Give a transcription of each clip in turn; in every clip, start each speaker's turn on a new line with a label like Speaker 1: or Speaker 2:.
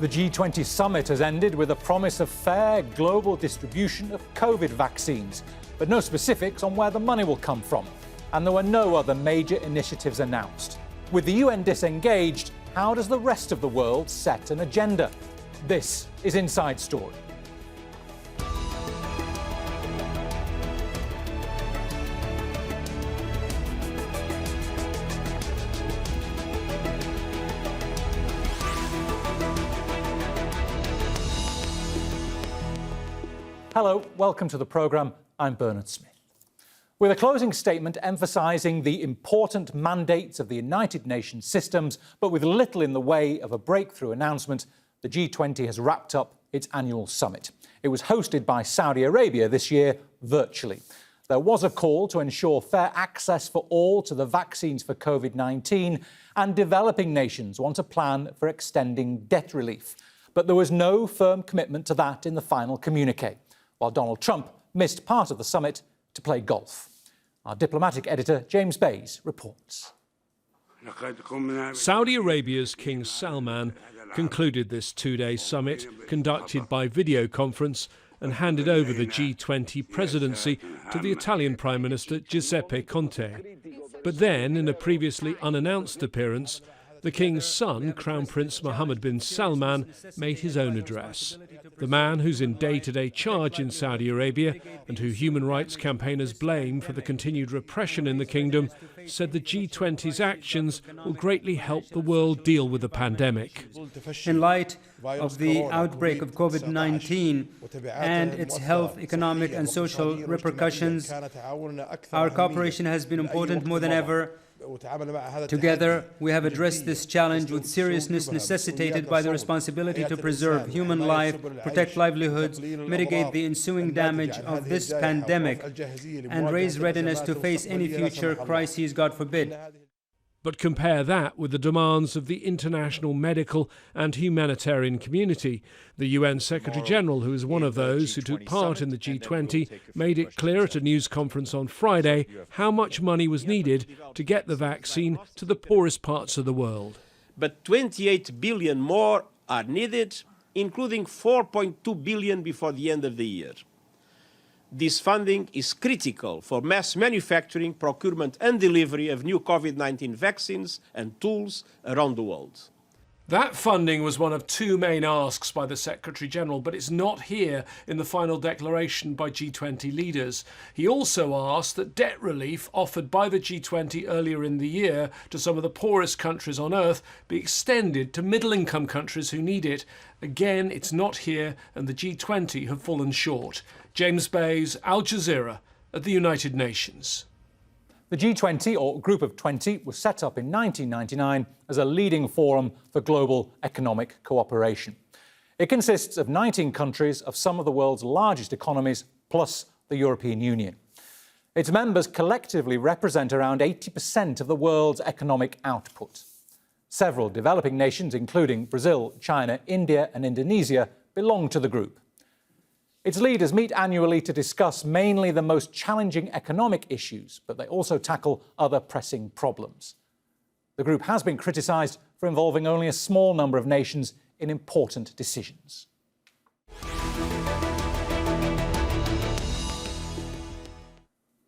Speaker 1: The G20 summit has ended with a promise of fair global distribution of COVID vaccines, but no specifics on where the money will come from. And there were no other major initiatives announced. With the UN disengaged, how does the rest of the world set an agenda? This is Inside Story. Hello, welcome to the programme. I'm Bernard Smith. With a closing statement emphasising the important mandates of the United Nations systems, but with little in the way of a breakthrough announcement, the G20 has wrapped up its annual summit. It was hosted by Saudi Arabia this year virtually. There was a call to ensure fair access for all to the vaccines for Covid-19, and developing nations want a plan for extending debt relief. But there was no firm commitment to that in the final communique, while Donald Trump missed part of the summit to play golf. Our diplomatic editor, James Bays, reports.
Speaker 2: Saudi Arabia's King Salman concluded this two-day summit, conducted by video conference, and handed over the G20 presidency to the Italian Prime Minister Giuseppe Conte. But then, in a previously unannounced appearance, the King's son, Crown Prince Mohammed bin Salman, made his own address. The man who's in day-to-day charge in Saudi Arabia and who human rights campaigners blame for the continued repression in the kingdom said the G20's actions will greatly help the world deal with the pandemic.
Speaker 3: In light of the outbreak of Covid-19 and its health, economic and social repercussions, our cooperation has been important more than ever. Together, we have addressed this challenge with seriousness necessitated by the responsibility to preserve human life, protect livelihoods, mitigate the ensuing damage of this pandemic, and raise readiness to face any future crises, God forbid.
Speaker 2: But compare that with the demands of the international medical and humanitarian community. The UN Secretary-General, who is one of those who took part in the G20, made it clear at a news conference on Friday how much money was needed to get the vaccine to the poorest parts of the world.
Speaker 4: But 28 billion more are needed, including 4.2 billion before the end of the year. This funding is critical for mass manufacturing, procurement and delivery of new COVID-19 vaccines and tools around the world.
Speaker 2: That funding was one of two main asks by the Secretary-General, but it's not here in the final declaration by G20 leaders. He also asked that debt relief offered by the G20 earlier in the year to some of the poorest countries on earth be extended to middle-income countries who need it. Again, it's not here, and the G20 have fallen short. James Bays, Al Jazeera, at the United Nations.
Speaker 1: The G20, or Group of 20, was set up in 1999 as a leading forum for global economic cooperation. It consists of 19 countries of some of the world's largest economies, plus the European Union. Its members collectively represent around 80% of the world's economic output. Several developing nations, including Brazil, China, India and Indonesia, belong to the group. Its leaders meet annually to discuss mainly the most challenging economic issues, but they also tackle other pressing problems. The group has been criticised for involving only a small number of nations in important decisions.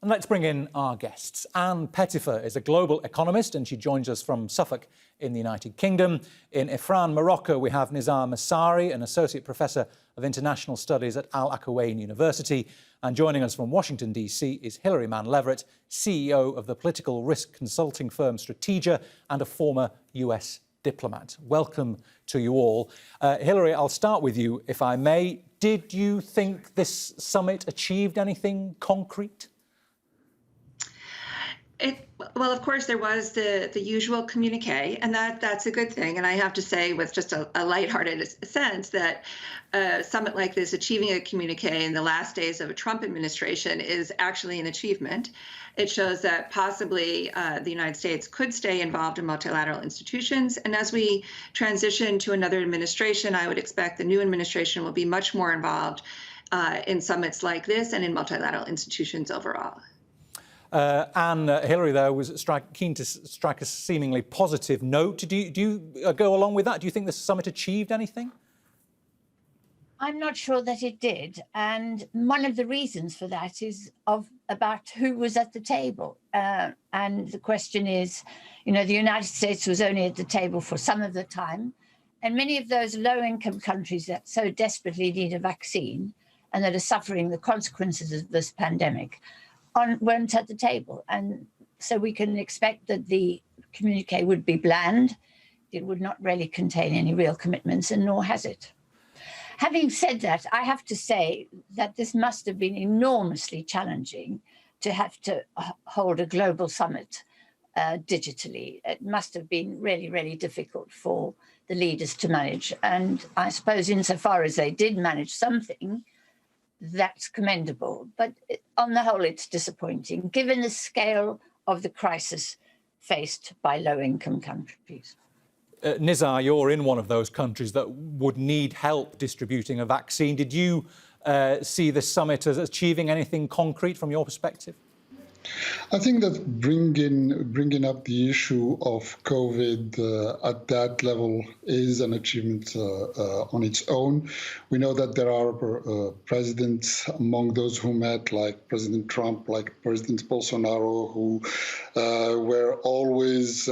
Speaker 1: And let's bring in our guests. Anne Pettifer is a global economist and she joins us from Suffolk in the United Kingdom. In Ifran, Morocco, we have Nizar Massari, an Associate Professor of International Studies at Al Akwain University. And joining us from Washington, D.C. is Hilary Mann-Leverett, CEO of the political risk consulting firm Strategia and a former US diplomat. Welcome to you all. Hilary, I'll start with you, if I may. Did you think this summit achieved anything concrete?
Speaker 5: Well, of course, there was the usual communique, and that's a good thing. And I have to say, with just a lighthearted sense, that a summit like this, achieving a communique in the last days of a Trump administration, is actually an achievement. It shows that possibly the United States could stay involved in multilateral institutions. And as we transition to another administration, I would expect the new administration will be much more involved in summits like this and in multilateral institutions overall.
Speaker 1: And Hillary, there, was keen to strike a seemingly positive note. Do you go along with that? Do you think the summit achieved anything?
Speaker 6: I'm not sure that it did. And one of the reasons for that is about who was at the table. And the question is, you know, the United States was only at the table for some of the time. And many of those low-income countries that so desperately need a vaccine and that are suffering the consequences of this pandemic weren't at the table. And so we can expect that the communique would be bland. It would not really contain any real commitments, and nor has it. Having said that, I have to say that this must have been enormously challenging to have to hold a global summit digitally. It must have been really, really difficult for the leaders to manage. And I suppose insofar as they did manage something, that's commendable. But on the whole, it's disappointing, given the scale of the crisis faced by low-income countries.
Speaker 1: Nizar, you're in one of those countries that would need help distributing a vaccine. Did you see the summit as achieving anything concrete from your perspective?
Speaker 7: I think that bringing up the issue of COVID at that level is an achievement on its own. We know that there are presidents among those who met, like President Trump, like President Bolsonaro, who were always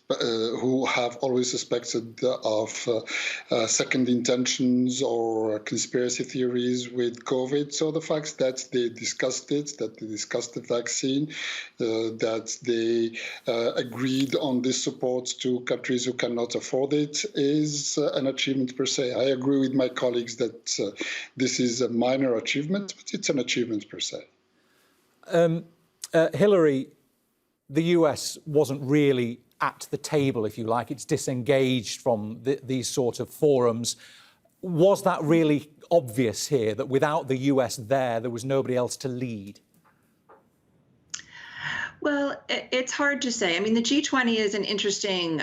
Speaker 7: who have always suspected of second intentions or conspiracy theories with COVID. So the fact that they discussed it, that they discussed the vaccine, that they agreed on this support to countries who cannot afford it is an achievement per se. I agree with my colleagues that this is a minor achievement, but it's an achievement per se.
Speaker 1: Hillary, the US wasn't really at the table, if you like. It's disengaged from these sort of forums. Was that really obvious here, that without the US there was nobody else to lead?
Speaker 5: Well, it's hard to say. I mean, the G20 is an interesting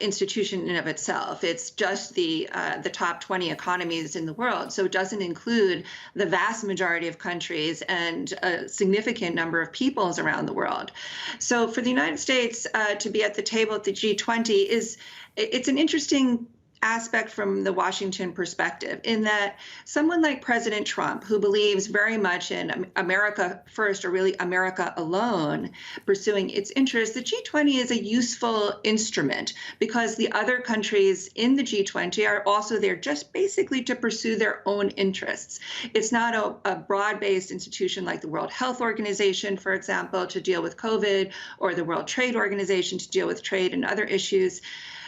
Speaker 5: institution in and of itself. It's just the top 20 economies in the world, so it doesn't include the vast majority of countries and a significant number of peoples around the world. So for the United States to be at the table at the G20 it's an interesting aspect from the Washington perspective, in that someone like President Trump, who believes very much in America first, or really America alone, pursuing its interests, the G20 is a useful instrument because the other countries in the G20 are also there just basically to pursue their own interests. It's not a broad-based institution like the World Health Organization, for example, to deal with COVID, or the World Trade Organization to deal with trade and other issues.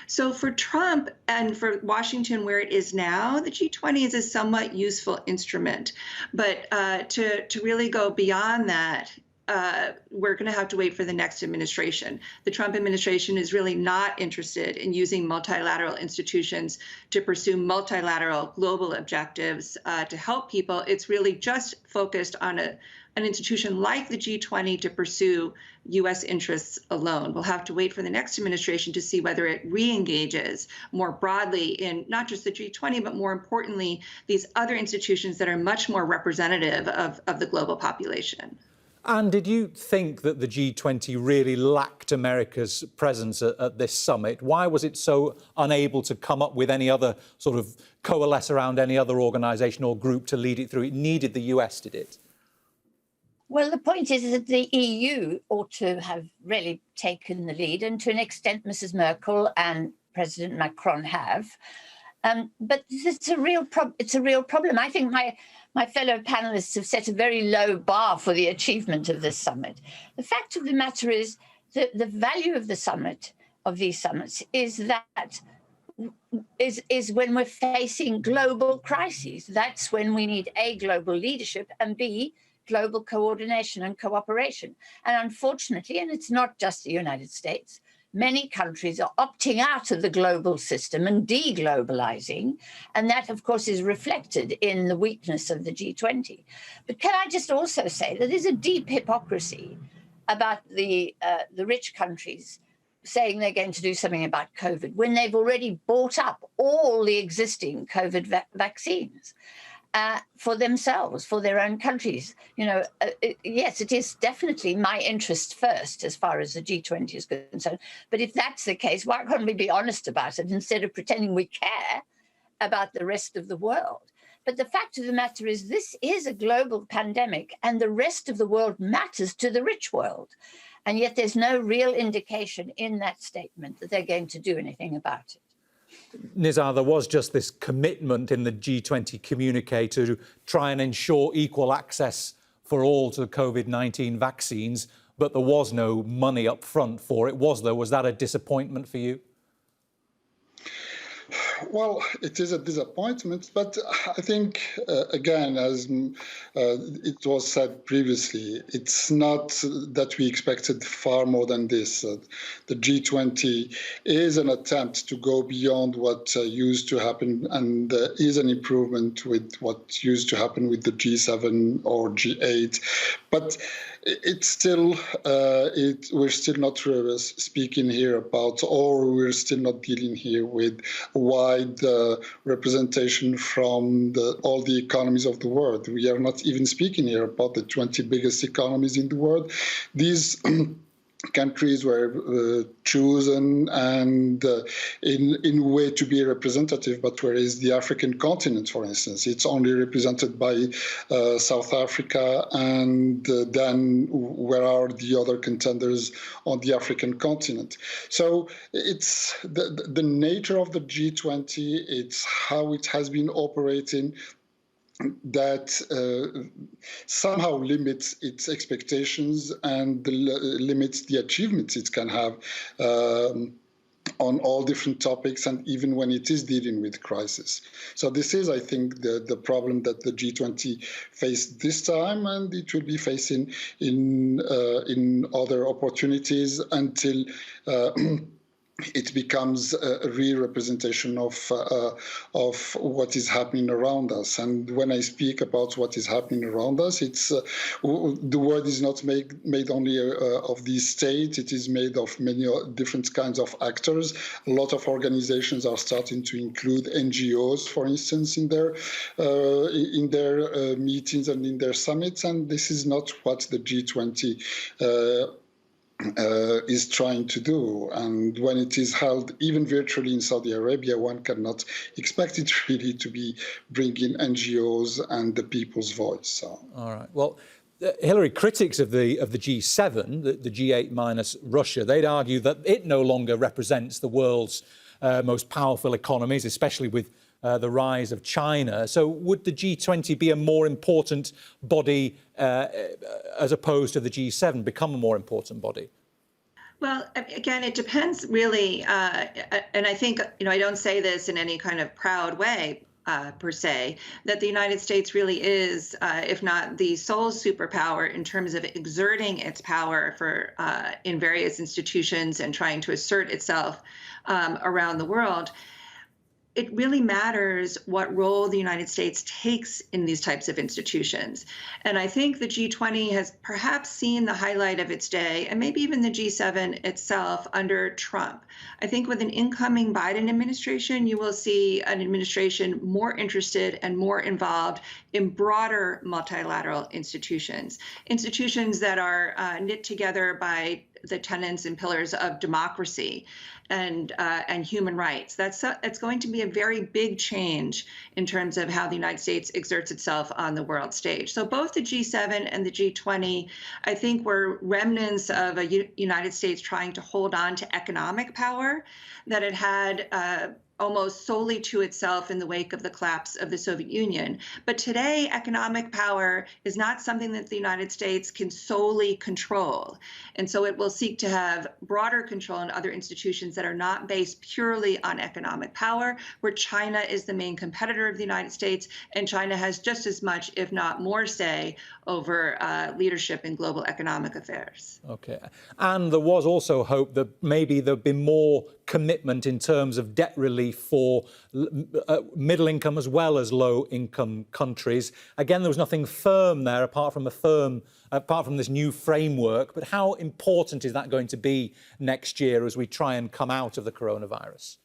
Speaker 5: So for Trump and for Washington, where it is now, the G20 is a somewhat useful instrument. But to really go beyond that, we're going to have to wait for the next administration. The Trump administration is really not interested in using multilateral institutions to pursue multilateral global objectives to help people. It's really just focused on an institution like the G20 to pursue U.S. interests alone. We'll have to wait for the next administration to see whether it re-engages more broadly in not just the G20, but more importantly, these other institutions that are much more representative of the global population.
Speaker 1: And did you think that the G20 really lacked America's presence at this summit? Why was it so unable to come up with any other sort of coalesce around any other organisation or group to lead it through? It needed the US, did it?
Speaker 6: Well, the point is that the EU ought to have really taken the lead, and to an extent Mrs. Merkel and President Macron have. But it's a real problem. I think my fellow panelists have set a very low bar for the achievement of this summit. The fact of the matter is that the value of the summit, of these summits, is that is when we're facing global crises. That's when we need A, global leadership, and B, global coordination and cooperation. And unfortunately, and it's not just the United States, many countries are opting out of the global system and de-globalizing. And that, of course, is reflected in the weakness of the G20. But can I just also say that there's a deep hypocrisy about the rich countries saying they're going to do something about COVID when they've already bought up all the existing COVID vaccines. for themselves, for their own countries. Yes, it is definitely my interest first as far as the G20 is concerned. But if that's the case, why can't we be honest about it instead of pretending we care about the rest of the world? But the fact of the matter is this is a global pandemic and the rest of the world matters to the rich world. And yet there's no real indication in that statement that they're going to do anything about it.
Speaker 1: Nizar, there was just this commitment in the G20 communique to try and ensure equal access for all to the Covid-19 vaccines, but there was no money up front for it, was there? Was that a disappointment for you?
Speaker 7: Well, it is a disappointment, but I think, again, as it was said previously, it's not that we expected far more than this. The G20 is an attempt to go beyond what used to happen, and is an improvement with what used to happen with the G7 or G8. But it's still, we're still not speaking here about, or we're still not dealing here with wide representation from all the economies of the world. We are not even speaking here about the 20 biggest economies in the world. These countries were chosen and in a way to be representative, but whereas the African continent, for instance, it's only represented by South Africa, and then where are the other contenders on the African continent? So it's the nature of the G20, it's how it has been operating, that somehow limits its expectations and limits the achievements it can have on all different topics, and even when it is dealing with crisis. So this is, I think, the problem that the G20 faced this time, and it will be facing in other opportunities until it becomes a real representation of what is happening around us. And when I speak about what is happening around us, it's the world is not made only of these states. It is made of many different kinds of actors. A lot of organizations are starting to include NGOs, for instance, in their meetings and in their summits. And this is not what the G20 is trying to do. And when it is held even virtually in Saudi Arabia, one cannot expect it really to be bringing NGOs and the people's voice. So.
Speaker 1: All right. Well, Hillary, critics of the G7, the G8 minus Russia, they'd argue that it no longer represents the world's most powerful economies, especially with the rise of China. So would the G20 be a more important body as opposed to the G7, become a more important body?
Speaker 5: Well, again, it depends really. And I think, I don't say this in any kind of proud way, per se, that the United States really is, if not the sole superpower in terms of exerting its power in various institutions and trying to assert itself around the world. It really matters what role the United States takes in these types of institutions. And I think the G20 has perhaps seen the highlight of its day, and maybe even the G7 itself, under Trump. I think with an incoming Biden administration, you will see an administration more interested and more involved in broader multilateral institutions that are knit together by the tenets and pillars of democracy and human rights. It's going to be a very big change in terms of how the United States exerts itself on the world stage. So both the G7 and the G20, I think, were remnants of a United States trying to hold on to economic power that it had almost solely to itself in the wake of the collapse of the Soviet Union. But today, economic power is not something that the United States can solely control. And so it will seek to have broader control in other institutions that are not based purely on economic power, where China is the main competitor of the United States, and China has just as much, if not more, say over leadership in global economic affairs.
Speaker 1: Okay. And there was also hope that maybe there'd be more commitment in terms of debt relief for middle income as well as low income countries. Again, there was nothing firm there apart from this new framework. But how important is that going to be next year as we try and come out of the coronavirus?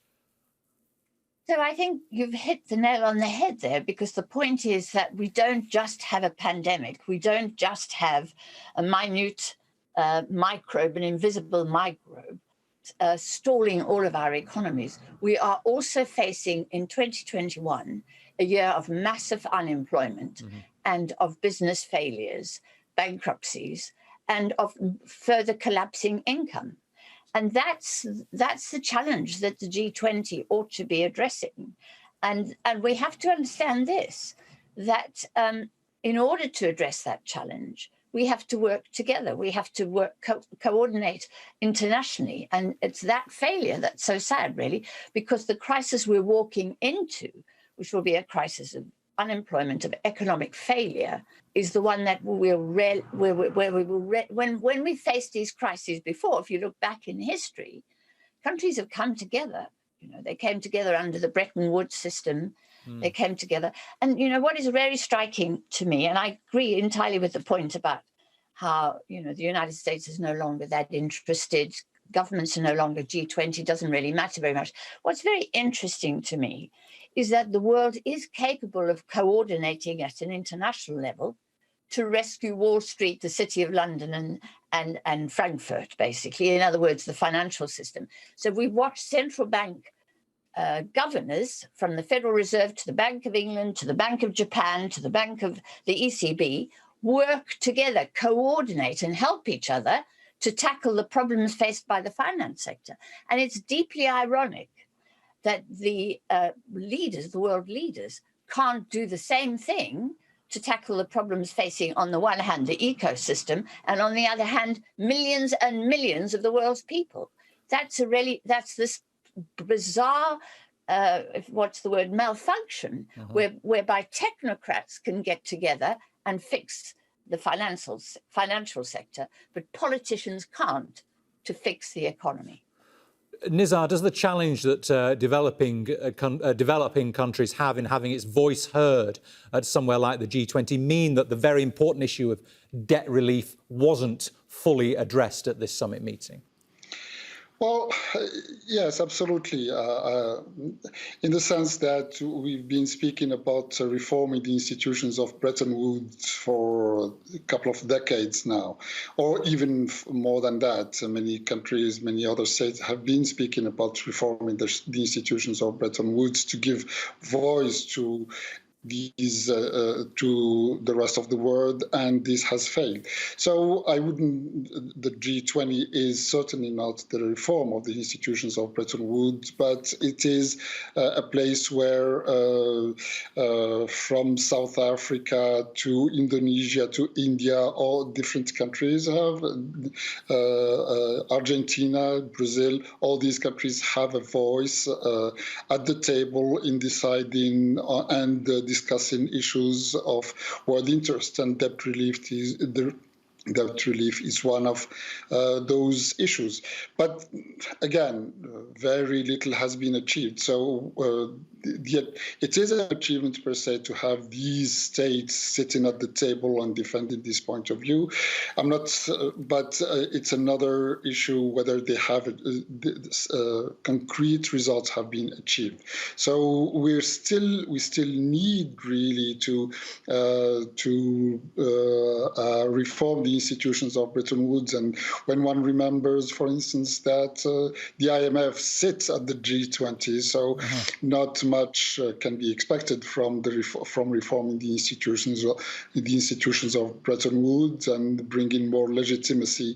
Speaker 6: So I think you've hit the nail on the head there, because the point is that we don't just have a pandemic. We don't just have a minute microbe, an invisible microbe, stalling all of our economies. We are also facing in 2021 a year of massive unemployment and of business failures, bankruptcies, and of further collapsing income. And that's the challenge that the G20 ought to be addressing. And we have to understand this, that in order to address that challenge, we have to work together. We have to coordinate internationally. And it's that failure that's so sad, really, because the crisis we're walking into, which will be a crisis of unemployment, of economic failure, is the one that when we faced these crises before, if you look back in history, countries have come together. They came together under the Bretton Woods system. They came together. And, what is very striking to me, and I agree entirely with the point about how, the United States is no longer that interested, governments are no longer G20, doesn't really matter very much. What's very interesting to me is that the world is capable of coordinating at an international level to rescue Wall Street, the City of London, and Frankfurt, basically. In other words, the financial system. So we've watched central bank governors, from the Federal Reserve to the Bank of England, to the Bank of Japan, to the Bank of the ECB, work together, coordinate and help each other to tackle the problems faced by the finance sector. And it's deeply ironic that the leaders, the world leaders, can't do the same thing to tackle the problems facing, on the one hand, the ecosystem, and on the other hand, millions and millions of the world's people. That's this bizarre, malfunction, whereby technocrats can get together and fix the financial sector, but politicians can't to fix the economy.
Speaker 1: Nizar, does the challenge that developing countries have in having its voice heard at somewhere like the G20 mean that the very important issue of debt relief wasn't fully addressed at this summit meeting?
Speaker 7: Well, yes, absolutely. In the sense that we've been speaking about reforming the institutions of Bretton Woods for a couple of decades now, or even more than that. Many countries, many other states have been speaking about reforming the institutions of Bretton Woods to give voice to these to the rest of the world, and this has failed. So the G20 is certainly not the reform of the institutions of Bretton Woods, but it is a place where from South Africa to Indonesia to India, all different countries have, Argentina, Brazil, all these countries have a voice at the table in deciding and discussing issues of world interest, and debt relief is one of those issues. But again, very little has been achieved. So it is an achievement per se to have these states sitting at the table and defending this point of view. But it's another issue whether they have concrete results have been achieved. So we still need really to reform the institutions of Bretton Woods. And when one remembers, for instance, that the IMF sits at the G20, so not much can be expected from reforming the institutions of Bretton Woods and bringing more legitimacy,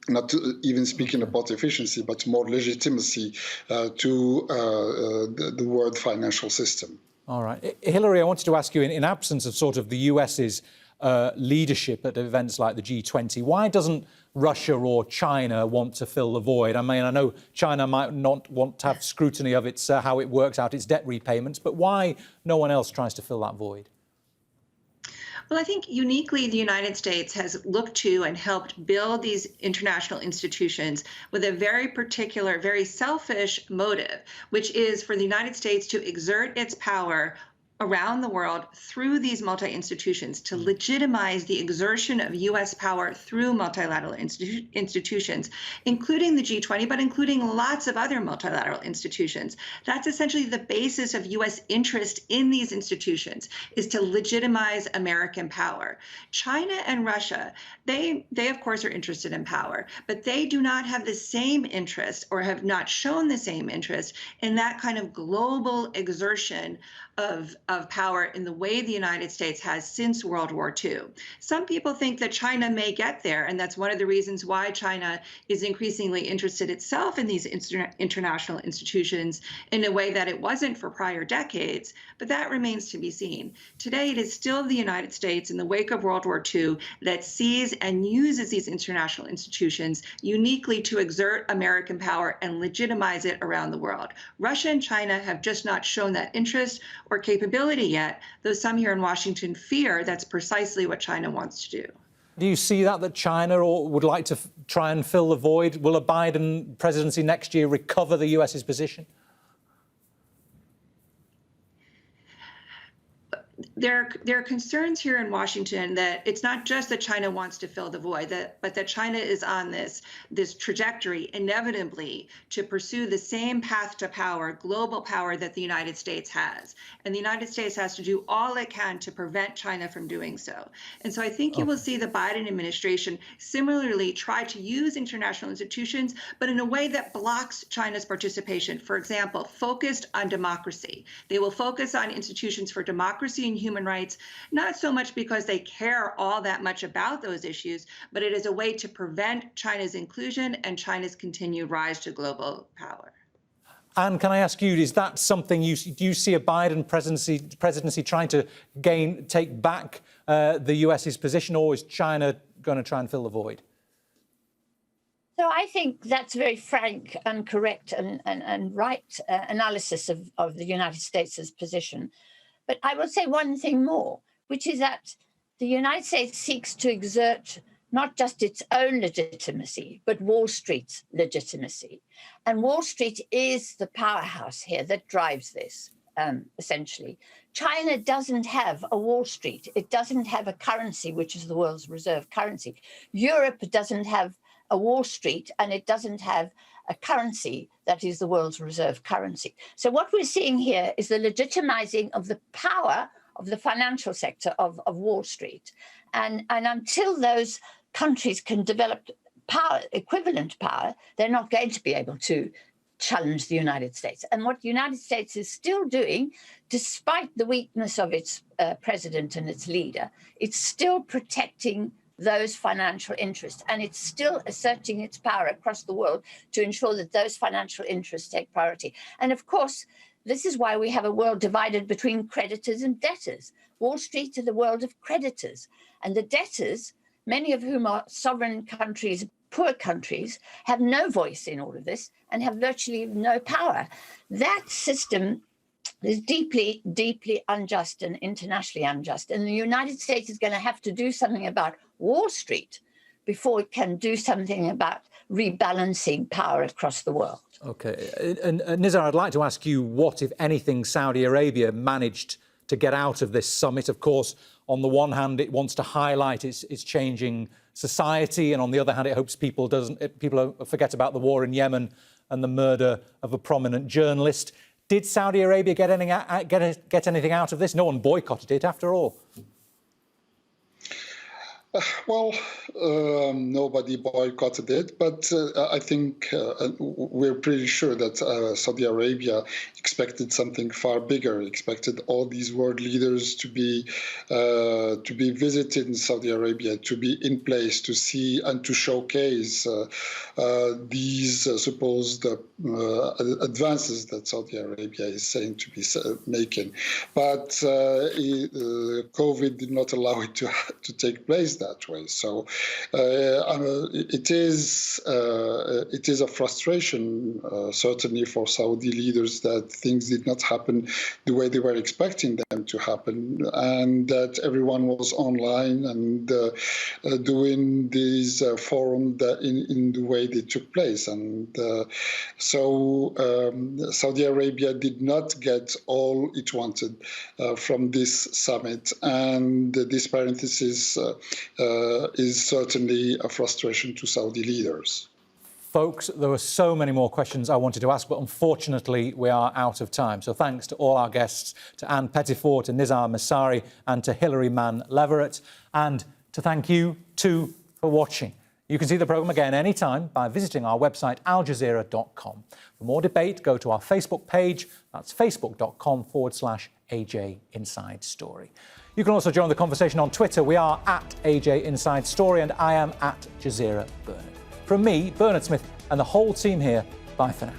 Speaker 7: not even speaking about efficiency, but more legitimacy to the world financial system.
Speaker 1: All right. Hilary, I wanted to ask you, in absence of sort of the US's leadership at events like the G20, why doesn't Russia or China want to fill the void? I mean, I know China might not want to have scrutiny of its how it works out its debt repayments, but why no one else tries to fill that void?
Speaker 5: Well, I think uniquely the United States has looked to and helped build these international institutions with a very particular, very selfish motive, which is for the United States to exert its power around the world through these multi-institutions to legitimize the exertion of U.S. power through multilateral institutions, including the G20, but including lots of other multilateral institutions. That's essentially the basis of U.S. interest in these institutions, is to legitimize American power. China and Russia, they of course are interested in power, but they do not have the same interest, or have not shown the same interest, in that kind of global exertion of power in the way the United States has since World War II. Some people think that China may get there, and that's one of the reasons why China is increasingly interested itself in these international institutions in a way that it wasn't for prior decades, but that remains to be seen. Today, it is still the United States, in the wake of World War II, that sees and uses these international institutions uniquely to exert American power and legitimize it around the world. Russia and China have just not shown that interest or capability yet, though some here in Washington fear that's precisely what China wants to do.
Speaker 1: Do you see that China would like to try and fill the void? Will a Biden presidency next year recover the US's position?
Speaker 5: There are concerns here in Washington that it's not just that China wants to fill the void, but that China is on this trajectory inevitably to pursue the same path to power, global power, that the United States has. And the United States has to do all it can to prevent China from doing so. And so I think you will see the Biden administration similarly try to use international institutions, but in a way that blocks China's participation. For example, focused on democracy. They will focus on institutions for democracy and human rights, not so much because they care all that much about those issues, but it is a way to prevent China's inclusion and China's continued rise to global power.
Speaker 1: Anne, can I ask you, is that something do you see a Biden presidency trying to take back the US's position, or is China going to try and fill the void?
Speaker 6: So I think that's a very frank and correct and right analysis of the United States' position. But I will say one thing more, which is that the United States seeks to exert not just its own legitimacy, but Wall Street's legitimacy. And Wall Street is the powerhouse here that drives this, essentially. China doesn't have a Wall Street. It doesn't have a currency, which is the world's reserve currency. Europe doesn't have a Wall Street, and it doesn't have a currency that is the world's reserve currency. So what we're seeing here is the legitimizing of the power of the financial sector of Wall Street. And until those countries can develop power, equivalent power, they're not going to be able to challenge the United States. And what the United States is still doing, despite the weakness of its president and its leader, it's still protecting those financial interests, and it's still asserting its power across the world to ensure that those financial interests take priority. And of course, this is why we have a world divided between creditors and debtors. Wall Street are the world of creditors, and the debtors, many of whom are sovereign countries, poor countries, have no voice in all of this and have virtually no power. That system is deeply, deeply unjust and internationally unjust. And the United States is going to have to do something about Wall Street before it can do something about rebalancing power across the world.
Speaker 1: OK. And Nizar, I'd like to ask you what, if anything, Saudi Arabia managed to get out of this summit. Of course, on the one hand, it wants to highlight its changing society, and on the other hand, it hopes people forget about the war in Yemen and the murder of a prominent journalist. Did Saudi Arabia get anything out of this? No one boycotted it, after all.
Speaker 7: Well, nobody boycotted it, but I think we're pretty sure that Saudi Arabia expected something far bigger, expected all these world leaders to be visited in Saudi Arabia, to be in place, to see and to showcase these supposed advances that Saudi Arabia is saying to be making. But COVID did not allow it to take place. that way. So it is a frustration, certainly for Saudi leaders, that things did not happen the way they were expecting them to happen, and that everyone was online and doing these forums in the way they took place. And so Saudi Arabia did not get all it wanted from this summit, and this parenthesis is certainly a frustration to Saudi leaders.
Speaker 1: Folks, there were so many more questions I wanted to ask, but unfortunately we are out of time. So thanks to all our guests, to Anne Pettifor, to Nizar Masari and to Hilary Mann-Leverett, and to thank you too for watching. You can see the programme again anytime by visiting our website aljazeera.com. For more debate, go to our Facebook page. That's facebook.com/AJ Inside Story. You can also join the conversation on Twitter. We are at AJ Inside Story and I am at Jazeera Bernard. From me, Bernard Smith, and the whole team here, bye for now.